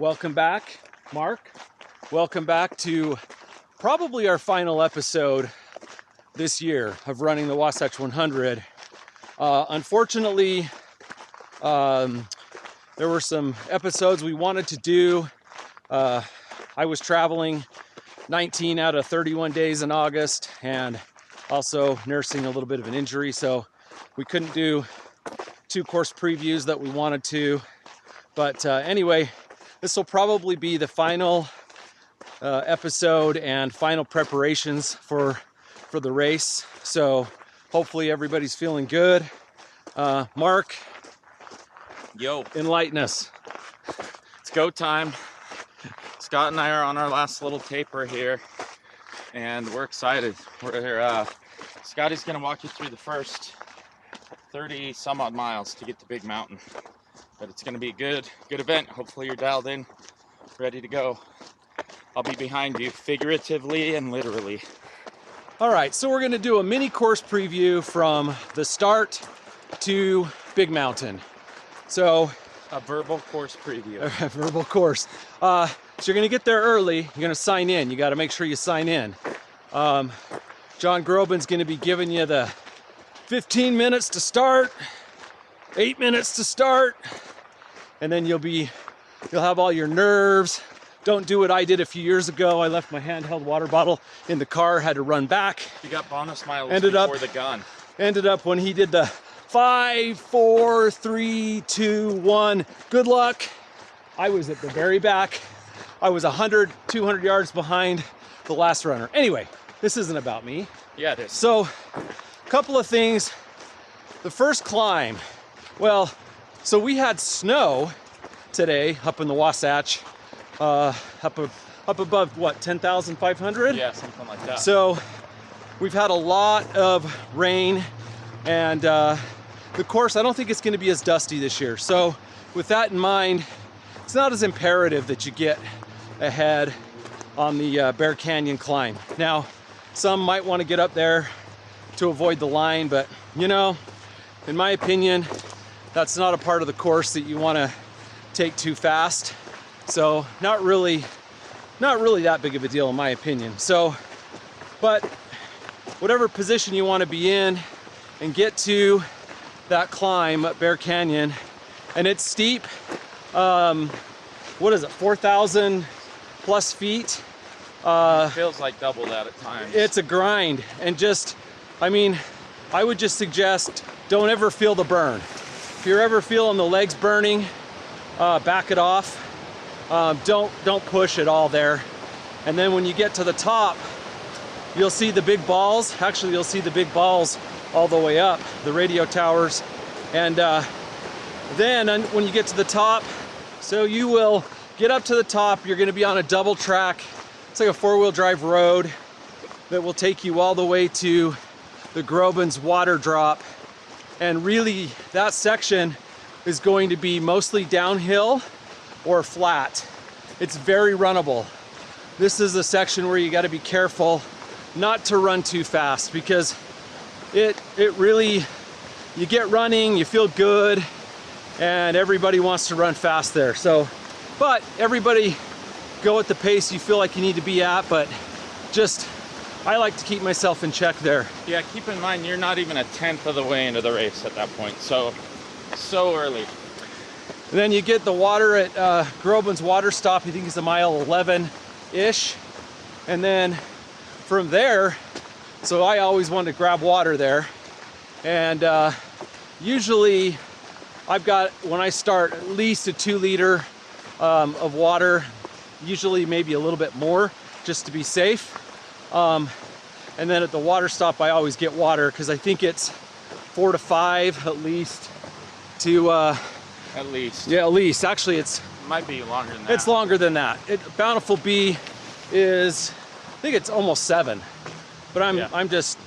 Welcome back, Mark. Welcome back to probably our final episode this year of running the Wasatch 100. Unfortunately, there were some episodes we wanted to do. I was traveling 19 out of 31 days in August and also nursing a little bit of an injury, so we couldn't do 2 course previews that we wanted to. But anyway, this will probably be the final episode and final preparations for the race. So hopefully everybody's feeling good. Mark, yo, enlighten us. it's go time. Scott and I are on our last little taper here, and we're excited. Scotty's gonna walk you through the first 30 some odd miles to get to Big Mountain. But it's going to be a good event. Hopefully you're dialed in, ready to go. I'll be behind you, figuratively and literally. All right, so we're going to do a mini course preview from the start to Big Mountain. So a verbal course preview. A verbal course. So you're going to get there early. You're going to sign in. You got to make sure you sign in. John Groban's going to be giving you the 15 minutes to start, 8 minutes to start, and then you'll have all your nerves. Don't do what I did a few years ago. I left my handheld water bottle in the car, had to run back. You got bonus miles before the gun. Ended up when he did the 5, 4, 3, 2, 1, good luck. I was at the very back. I was 100, 200 yards behind the last runner. Anyway, this isn't about me. Yeah, it is. So, a couple of things. The first climb. Well, so we had snow today up in the Wasatch, up above what, 10,500? Yeah, something like that. So we've had a lot of rain, and the course, I don't think it's going to be as dusty this year. So with that in mind, it's not as imperative that you get ahead on the Bear Canyon climb. Now, some might want to get up there to avoid the line, but you know, in my opinion, that's not a part of the course that you want to take too fast. So not really that big of a deal in my opinion. So, but whatever position you want to be in and get to that climb up Bear Canyon, and it's steep. What is it, 4,000 plus feet? It feels like double that at times. It's a grind, and I would just suggest don't ever feel the burn. If you're ever feeling the legs burning, back it off. Don't push at all there. And then when you get to the top, you'll see the big balls. Actually, you'll see the big balls all the way up, the radio towers. And then when you get to the top, so you will get up to the top, you're gonna be on a double track. It's like a 4-wheel drive road that will take you all the way to the Groban's water drop. And really, that section is going to be mostly downhill or flat. It's very runnable. This is a section where you got to be careful not to run too fast, because it really, you get running, you feel good, and everybody wants to run fast there. So, but everybody go at the pace you feel like you need to be at, but just, I like to keep myself in check there. Yeah, keep in mind you're not even a tenth of the way into the race at that point, so early. And then you get the water at Groban's water stop. I think it's a mile 11-ish, and then from there, so I always want to grab water there, and usually I've got, when I start, at least a 2-liter of water, usually maybe a little bit more, just to be safe. And then at the water stop, I always get water, because I think it's 4 to 5 at least to at least. Yeah, at least. Actually, it might be longer than that. It's longer than that. Bountiful B is, I think it's almost 7, but I'm just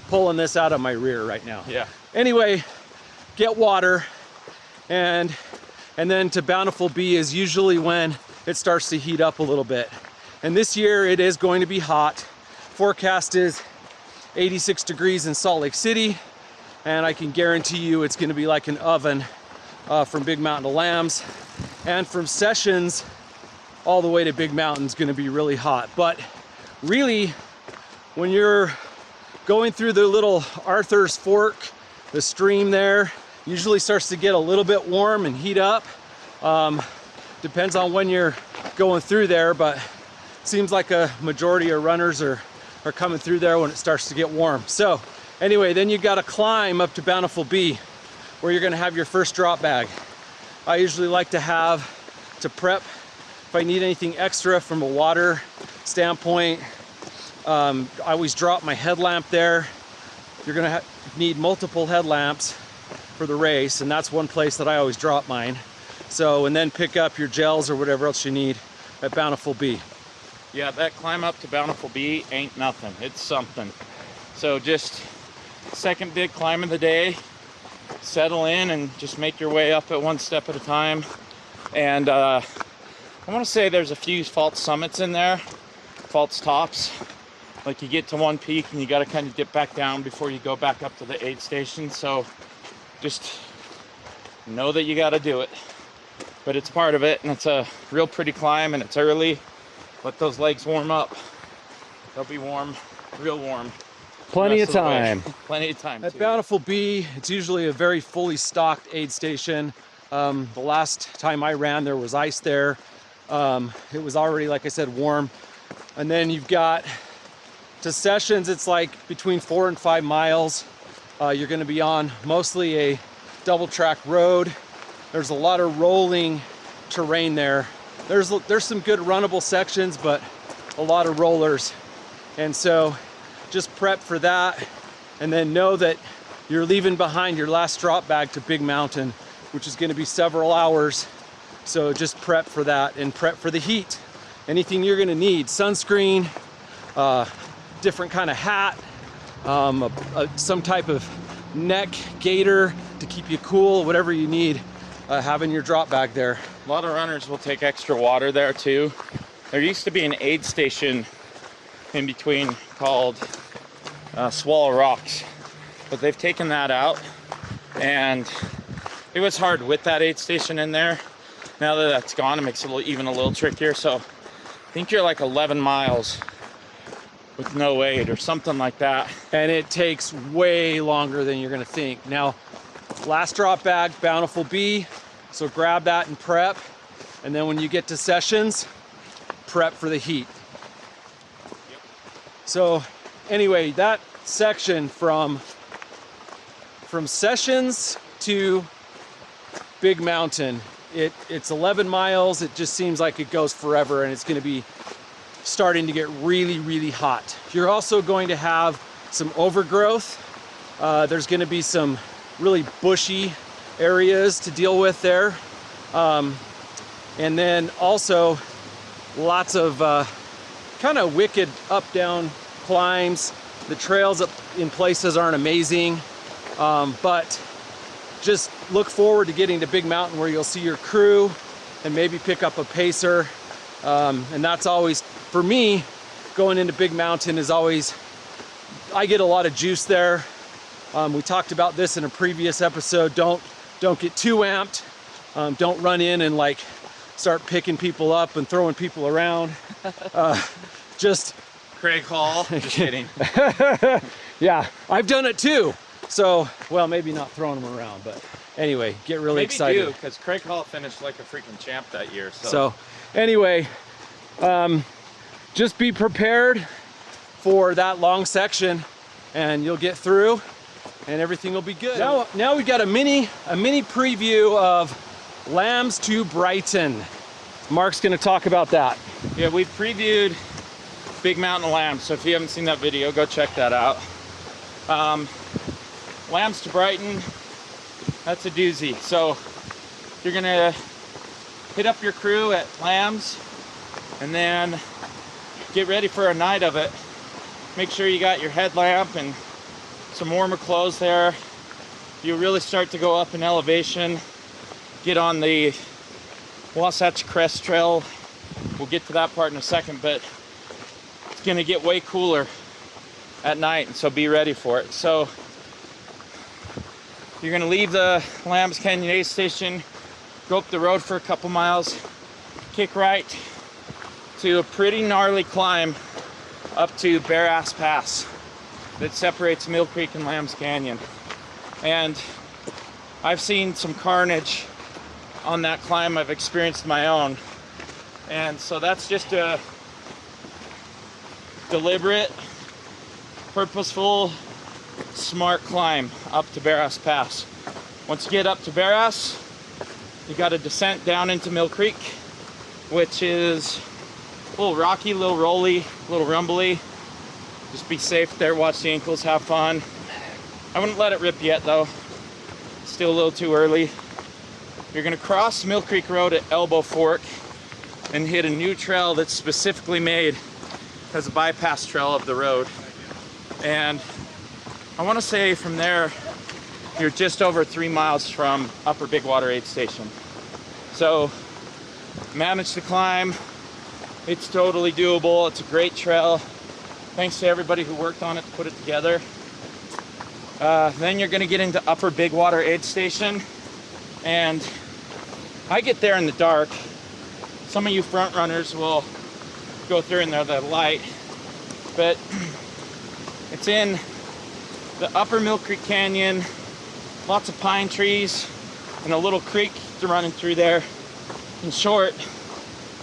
pulling this out of my rear right now. Yeah. Anyway, get water, and then to Bountiful B is usually when it starts to heat up a little bit. And this year it is going to be hot. Forecast is 86 degrees in Salt Lake City, and I can guarantee you it's going to be like an oven from Big Mountain to Lambs. And from Sessions all the way to Big Mountain is going to be really hot. But really, when you're going through the little Arthur's Fork, the stream there usually starts to get a little bit warm and heat up. Depends on when you're going through there, but seems like a majority of runners are coming through there when it starts to get warm. So anyway, then you got to climb up to Bountiful B, where you're going to have your first drop bag. I usually like to prep if I need anything extra from a water standpoint. I always drop my headlamp there. You're going to need multiple headlamps for the race, and that's one place that I always drop mine. So, and then pick up your gels or whatever else you need at Bountiful B. Yeah, that climb up to Bountiful B ain't nothing. It's something. So just second big climb of the day. Settle in and just make your way up at one step at a time. And I want to say there's a few false summits in there, false tops. Like you get to one peak and you got to kind of dip back down before you go back up to the aid station. So just know that you got to do it. But it's part of it, and it's a real pretty climb, and it's early. Let those legs warm up. They'll be warm, real warm. Plenty of time. Plenty of time. At Bountiful B, it's usually a very fully stocked aid station. The last time I ran, there was ice there. It was already, like I said, warm. And then you've got to Sessions, it's like between 4 and 5 miles. You're going to be on mostly a double track road. There's a lot of rolling terrain there. There's some good runnable sections, but a lot of rollers. And so just prep for that, and then know that you're leaving behind your last drop bag to Big Mountain, which is going to be several hours. So just prep for that, and prep for the heat. Anything you're going to need: sunscreen, different kind of hat, some type of neck gaiter to keep you cool, whatever you need. Having your drop bag there. A lot of runners will take extra water there too. There used to be an aid station in between called Swallow Rocks, but they've taken that out, and it was hard with that aid station in there. Now that that's gone, it makes it even a little trickier. So I think you're like 11 miles with no aid or something like that. And it takes way longer than you're gonna think. Now, last drop bag, Bountiful B, so grab that and prep. And then when you get to Sessions, prep for the heat. Yep. So anyway, that section from Sessions to Big Mountain, it's 11 miles. It just seems like it goes forever, and it's gonna be starting to get really, really hot. You're also going to have some overgrowth. There's gonna be some really bushy areas to deal with there. And then also lots of kind of wicked up-down climbs. The trails up in places aren't amazing, but just look forward to getting to Big Mountain, where you'll see your crew and maybe pick up a pacer. And that's always, for me, going into Big Mountain is always, I get a lot of juice there. We talked about this in a previous episode. Don't get too amped. Don't run in and like start picking people up and throwing people around. Just Craig Hall. Just kidding. Yeah, I've done it too. So, well, maybe not throwing them around, but anyway, get really Maybe excited. because Craig Hall finished like a freaking champ that year. So anyway, just be prepared for that long section, and you'll get through, and everything will be good. Now we've got a mini preview of Lambs to Brighton. Mark's going to talk about that. Yeah, we previewed Big Mountain Lambs, so if you haven't seen that video, go check that out. Lambs to Brighton, that's a doozy. So you're gonna hit up your crew at Lambs and then get ready for a night of it. Make sure you got your headlamp and some warmer clothes there. You really start to go up in elevation. Get on the Wasatch Crest Trail. We'll get to that part in a second, but it's gonna get way cooler at night, and so be ready for it. So you're gonna leave the Lambs Canyon Aid Station, go up the road for a couple miles, kick right, to a pretty gnarly climb up to Bare Ass Pass that separates Mill Creek and Lambs Canyon. And I've seen some carnage on that climb. I've experienced my own. And so that's just a deliberate, purposeful, smart climb up to Bare Ass Pass. Once you get up to Bare Ass, you got a descent down into Mill Creek, which is a little rocky, a little rolly, a little rumbly. Just be safe there, watch the ankles, have fun. I wouldn't let it rip yet though. Still a little too early. You're gonna cross Mill Creek Road at Elbow Fork and hit a new trail that's specifically made as a bypass trail of the road. And I wanna say from there, you're just over 3 miles from Upper Big Water Aid Station. So manage the climb. It's totally doable. It's a great trail. Thanks to everybody who worked on it to put it together. Then you're gonna get into Upper Big Water Aid Station. And I get there in the dark. Some of you front runners will go through in there, the light. But it's in the Upper Mill Creek Canyon, lots of pine trees, and a little creek running through there. In short,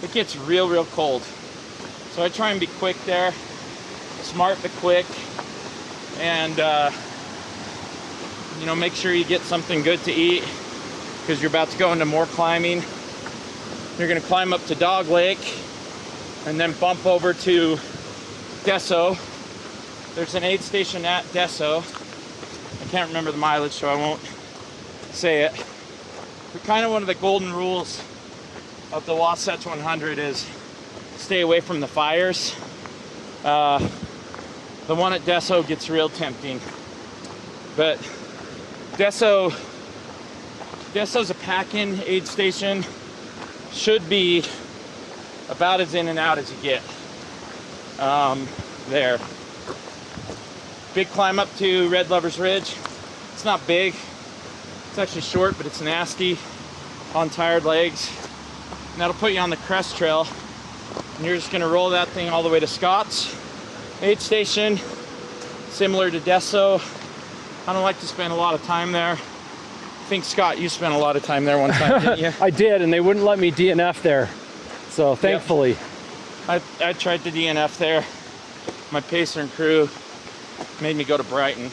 it gets real cold. So I try and be quick there, smart but quick, and you know, make sure you get something good to eat because you're about to go into more climbing. You're gonna climb up to Dog Lake and then bump over to Deso. There's an aid station at Deso. I can't remember the mileage, so I won't say it. But kind of one of the golden rules of the Wasatch 100 is stay away from the fires. The one at Deso gets real tempting. But Deso's a pack-in aid station. Should be about as in and out as you get there. Big climb up to Red Lover's Ridge. It's not big. It's actually short, but it's nasty on tired legs. And that'll put you on the crest trail. And you're just gonna roll that thing all the way to Scott's aid station, similar to Deso. I don't like to spend a lot of time there. I think, Scott, you spent a lot of time there one time, didn't you? I did, and they wouldn't let me DNF there. So thankfully. Yep. I tried to DNF there. My pacer and crew made me go to Brighton.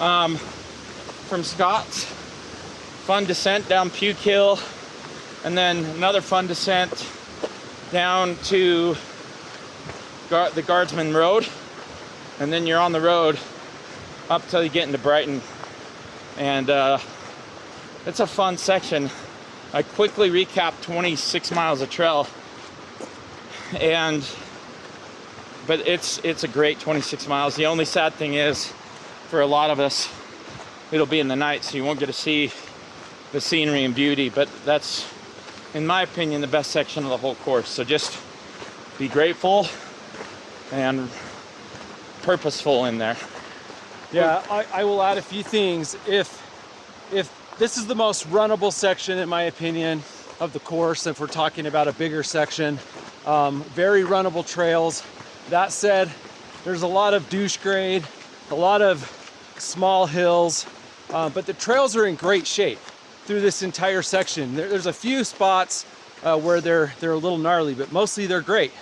From Scott's, fun descent down Puke Hill, and then another fun descent down to the Guardsman Road, and then you're on the road up till you get into Brighton. And it's a fun section. I quickly recapped 26 miles of trail, but it's a great 26 miles. The only sad thing is, for a lot of us, it'll be in the night, so you won't get to see the scenery and beauty, but that's, in my opinion, the best section of the whole course. So just be grateful and purposeful in there. Yeah, I will add a few things. If this is the most runnable section, in my opinion, of the course, if we're talking about a bigger section, very runnable trails. That said, there's a lot of douche grade, a lot of small hills, but the trails are in great shape through this entire section. There's a few spots where they're a little gnarly, but mostly they're great.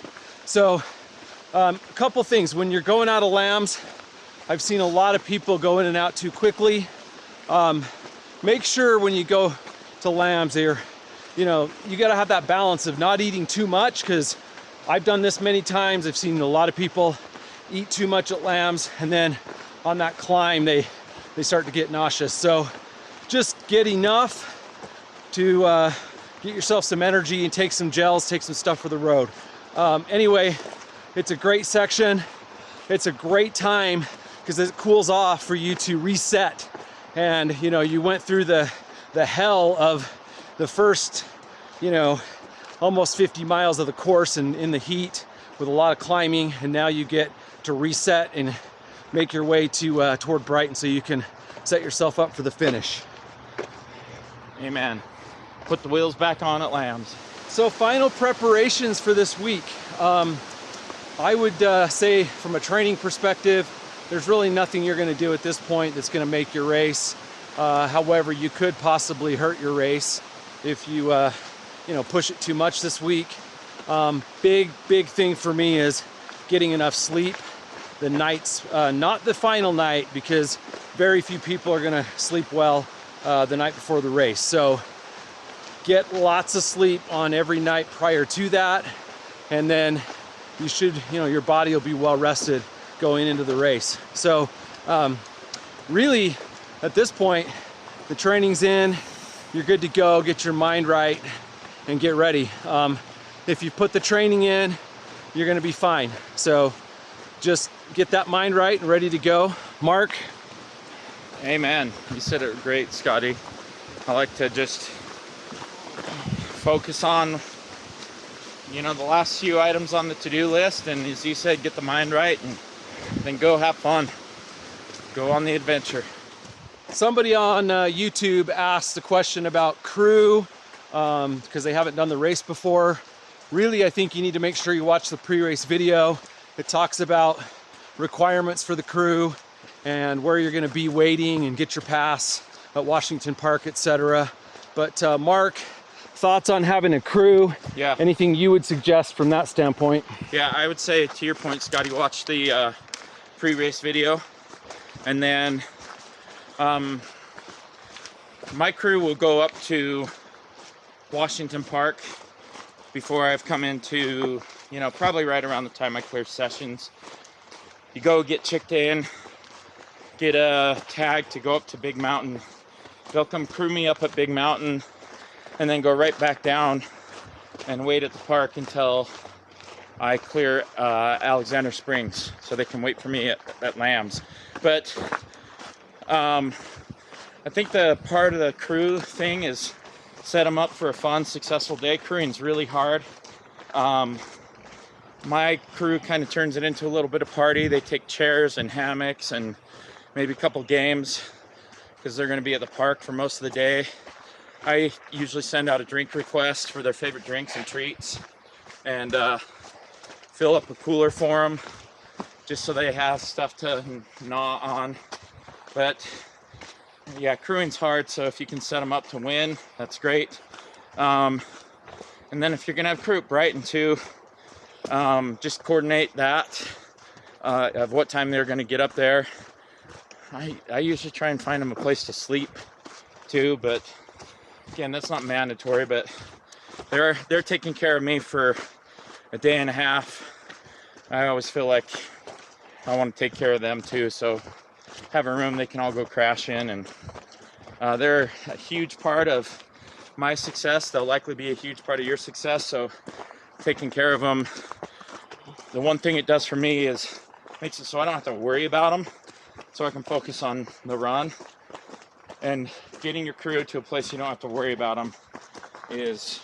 So a couple things. When you're going out of Lambs, I've seen a lot of people go in and out too quickly. Make sure when you go to Lambs, you gotta have that balance of not eating too much, because I've done this many times. I've seen a lot of people eat too much at Lambs, and then on that climb, they start to get nauseous. So just get enough to get yourself some energy and take some gels, take some stuff for the road. Anyway, it's a great section. It's a great time because it cools off for you to reset. And you went through the hell of the first, almost 50 miles of the course in the heat with a lot of climbing, and now you get to reset and make your way to toward Brighton so you can set yourself up for the finish. Amen. Put the wheels back on at Lambs. So final preparations for this week. I would say from a training perspective, there's really nothing you're going to do at this point that's going to make your race. However, you could possibly hurt your race if you push it too much this week. Big thing for me is getting enough sleep. The nights, not the final night, because very few people are going to sleep well the night before the race. So get lots of sleep on every night prior to that, and then you should, your body will be well rested going into the race. So really at this point, the training's in, you're good to go, get your mind right and get ready. If you put the training in, you're gonna be fine. So just get that mind right and ready to go. Mark? Amen. You said it great, Scotty. I like to just focus on the last few items on the to-do list, and as you said, get the mind right and then go have fun. Go on the adventure. Somebody on YouTube asked a question about crew because they haven't done the race before. Really, I think you need to make sure you watch the pre-race video. It talks about requirements for the crew and where you're going to be waiting and get your pass at Washington Park, etc. But Mark, thoughts on having a crew? Yeah. Anything you would suggest from that standpoint? Yeah, I would say to your point, Scotty, watch the pre-race video, and then my crew will go up to Washington Park before I've come into, probably right around the time I clear sessions. You go get checked in, get a tag to go up to Big Mountain. They'll come crew me up at Big Mountain and then go right back down and wait at the park until I clear Alexander Springs, so they can wait for me at Lambs. But I think the part of the crew thing is set them up for a fun, successful day. Crewing's really hard. My crew kind of turns it into a little bit of party. They take chairs and hammocks and maybe a couple games because they're going to be at the park for most of the day. I usually send out a drink request for their favorite drinks and treats, and fill up a cooler for them just so they have stuff to gnaw on. But yeah, crewing's hard, so if you can set them up to win, that's great. And then if you're gonna have crew at Brighton too, just coordinate that of what time they're gonna get up there. I usually try and find them a place to sleep too, but again, that's not mandatory. But they're taking care of me for a day and a half. I always feel like I want to take care of them too, so have a room they can all go crash in, and they're a huge part of my success. They'll likely be a huge part of your success, so taking care of them, the one thing it does for me is makes it so I don't have to worry about them, so I can focus on the run. And getting your crew to a place you don't have to worry about them is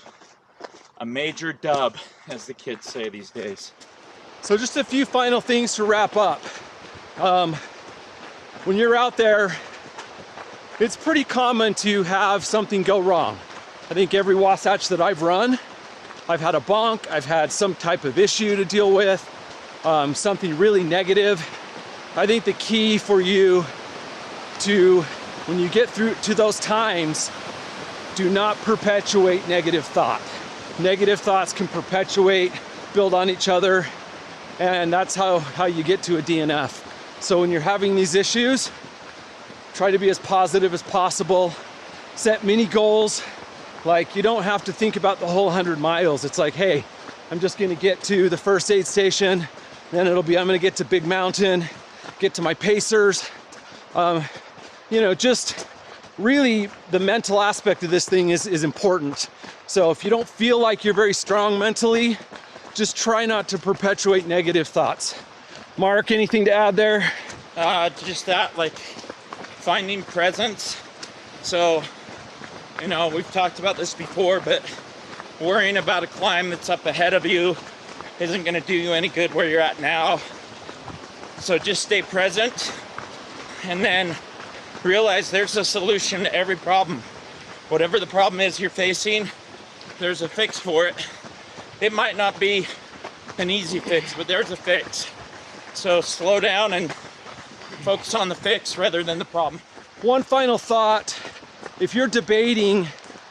a major dub, as the kids say these days. So just a few final things to wrap up. When you're out there, it's pretty common to have something go wrong. I think every Wasatch that I've run, I've had a bonk, I've had some type of issue to deal with, something really negative. I think the key for you to, when you get through to those times, do not perpetuate negative thought. Negative thoughts can perpetuate, build on each other, and that's how you get to a DNF. So when you're having these issues, try to be as positive as possible. Set mini goals. Like, you don't have to think about the whole 100 miles. It's like, hey, I'm just gonna get to the first aid station, then it'll be, I'm gonna get to Big Mountain, get to my pacers. Just really the mental aspect of this thing is important. So if you don't feel like you're very strong mentally, just try not to perpetuate negative thoughts. Mark, anything to add there? Just that, like, finding presence. So, we've talked about this before, but worrying about a climb that's up ahead of you isn't going to do you any good where you're at now. So just stay present, and then realize there's a solution to every problem. Whatever the problem is you're facing, there's a fix for it. It might not be an easy fix, but there's a fix. So slow down and focus on the fix rather than the problem. One final thought, if you're debating,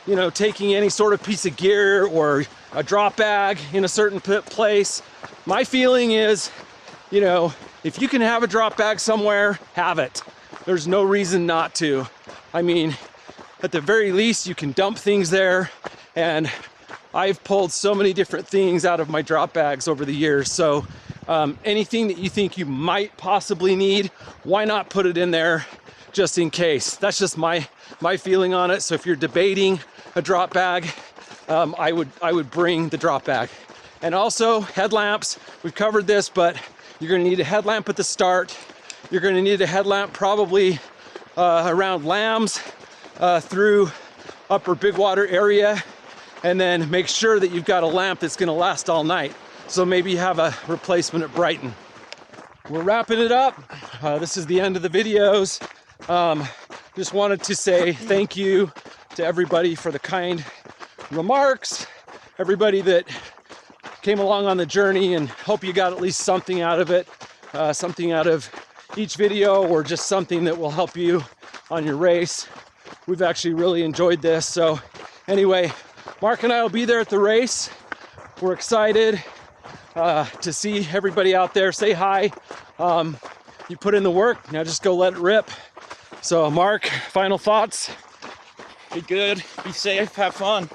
you know, taking any sort of piece of gear or a drop bag in a certain place, my feeling is, you know, if you can have a drop bag somewhere, have it. There's no reason not to. I mean, at the very least, you can dump things there, and I've pulled so many different things out of my drop bags over the years. So anything that you think you might possibly need, why not put it in there just in case? That's just my feeling on it. So if you're debating a drop bag, I would bring the drop bag. And also headlamps. We've covered this, but you're going to need a headlamp at the start. You're going to need a headlamp probably around Lambs through upper Big Water area, and then make sure that you've got a lamp that's going to last all night. So maybe you have a replacement at Brighton. We're wrapping it up. This is the end of the videos. Just wanted to say thank you to everybody for the kind remarks, everybody that came along on the journey, and hope you got at least something out of it, something out of each video, or just something that will help you on your race. We've actually really enjoyed this. So anyway, Mark and I will be there at the race. We're excited to see everybody out there. Say hi. You put in the work, now just go let it rip. So Mark, final thoughts? Be good, be safe, have fun.